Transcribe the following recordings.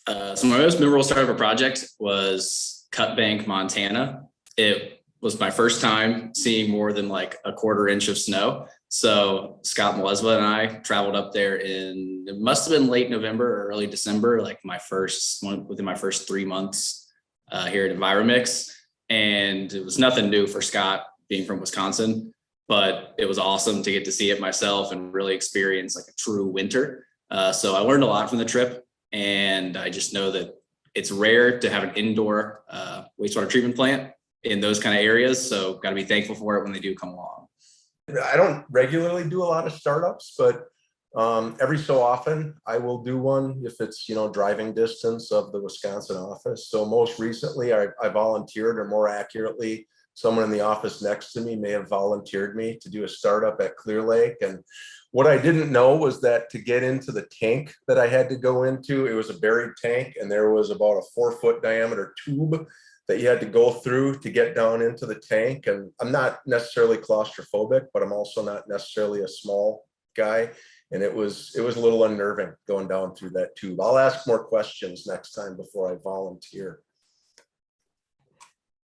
So my most memorable start of a project was Cut Bank, Montana. It was my first time seeing more than like a quarter inch of snow. So Scott Malesva and I traveled up there it must have been late November or early December, like within my first 3 months here at Enviromix. And it was nothing new for Scott being from Wisconsin, but it was awesome to get to see it myself and really experience like a true winter. So I learned a lot from the trip. And I just know that it's rare to have an indoor wastewater treatment plant in those kind of areas. So got to be thankful for it when they do come along. I don't regularly do a lot of startups, but every so often I will do one if it's, driving distance of the Wisconsin office. So most recently I volunteered, or more accurately, someone in the office next to me may have volunteered me to do a startup at Clear Lake. And what I didn't know was that to get into the tank that I had to go into, it was a buried tank, and there was about a 4-foot diameter tube that you had to go through to get down into the tank. And I'm not necessarily claustrophobic, but I'm also not necessarily a small guy. And it was a little unnerving going down through that tube. I'll ask more questions next time before I volunteer.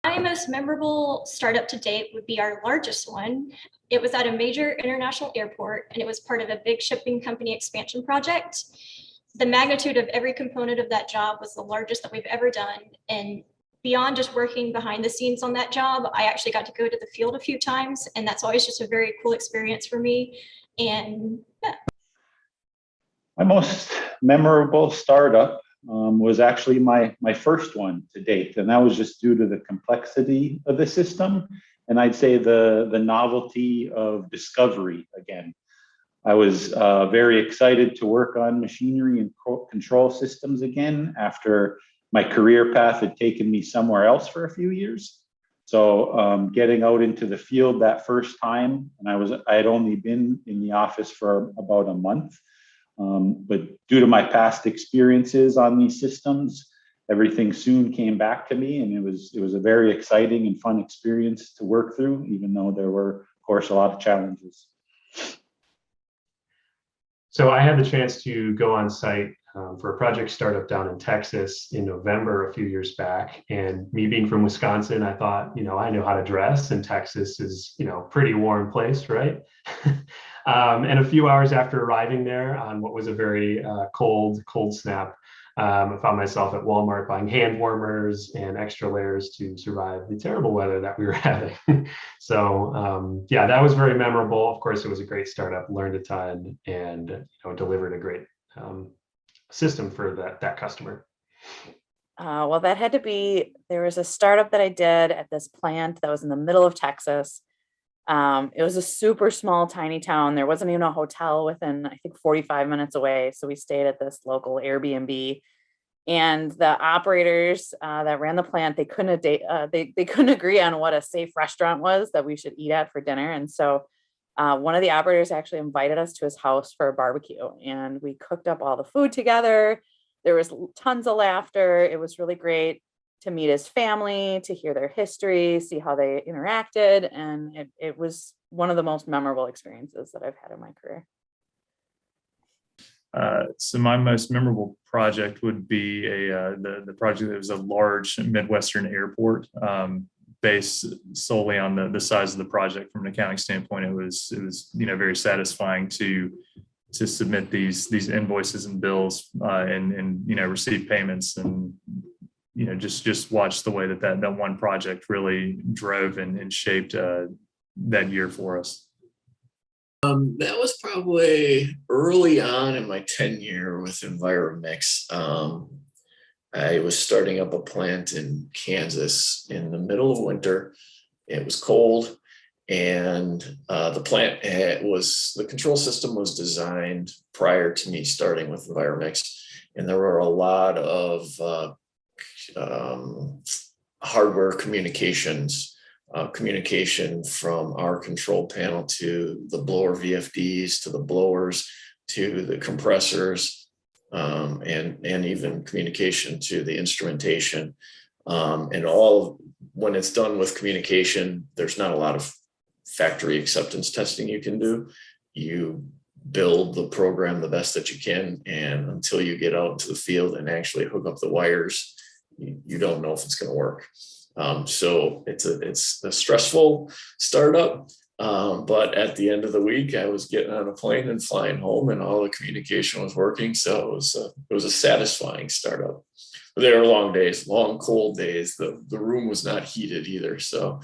My most memorable startup to date would be our largest one. It was at a major international airport, and it was part of a big shipping company expansion project. The magnitude of every component of that job was the largest that we've ever done. And beyond just working behind the scenes on that job, I actually got to go to the field a few times, and that's always just a very cool experience for me. And yeah. My most memorable startup was actually my first one to date, and that was just due to the complexity of the system, and I'd say the novelty of discovery again. I was very excited to work on machinery and control systems again after my career path had taken me somewhere else for a few years. So getting out into the field that first time, and I had only been in the office for about a month. But due to my past experiences on these systems, everything soon came back to me, and it was a very exciting and fun experience to work through, even though there were, of course, a lot of challenges. So I had the chance to go on site for a project startup down in Texas in November a few years back. And me being from Wisconsin, I thought, I know how to dress, and Texas is, pretty warm place, right? And a few hours after arriving there on what was a very cold snap, I found myself at Walmart buying hand warmers and extra layers to survive the terrible weather that we were having. So yeah, that was very memorable. Of course, it was a great startup, learned a ton, and delivered a great system for that customer. Well, that had to be, there was a startup that I did at this plant that was in the middle of Texas. It was a super small, tiny town. There wasn't even a hotel within, I think, 45 minutes away. So we stayed at this local Airbnb, and the operators that ran the plant, they couldn't agree on what a safe restaurant was that we should eat at for dinner. And so one of the operators actually invited us to his house for a barbecue, and we cooked up all the food together. There was tons of laughter. It was really great to meet his family, to hear their history, see how they interacted. And it was one of the most memorable experiences that I've had in my career. So my most memorable project would be the project that was a large Midwestern airport, based solely on the size of the project. From an accounting standpoint, it was very satisfying to submit these invoices and bills and receive payments, and just watch the way that one project really drove and shaped that year for us. That was probably early on in my tenure with Enviromix. I was starting up a plant in Kansas in the middle of winter. It was cold, and the control system was designed prior to me starting with Enviromix, and there were a lot of hardware communication from our control panel to the blower VFDs, to the blowers, to the compressors, and even communication to the instrumentation. And when it's done with communication, there's not a lot of factory acceptance testing you can do. You build the program the best that you can. And until you get out into the field and actually hook up the wires, you don't know if it's going to work. So it's a stressful startup. But at the end of the week, I was getting on a plane and flying home, and all the communication was working. So it was a satisfying startup. But they were long days, long cold days. The room was not heated either. So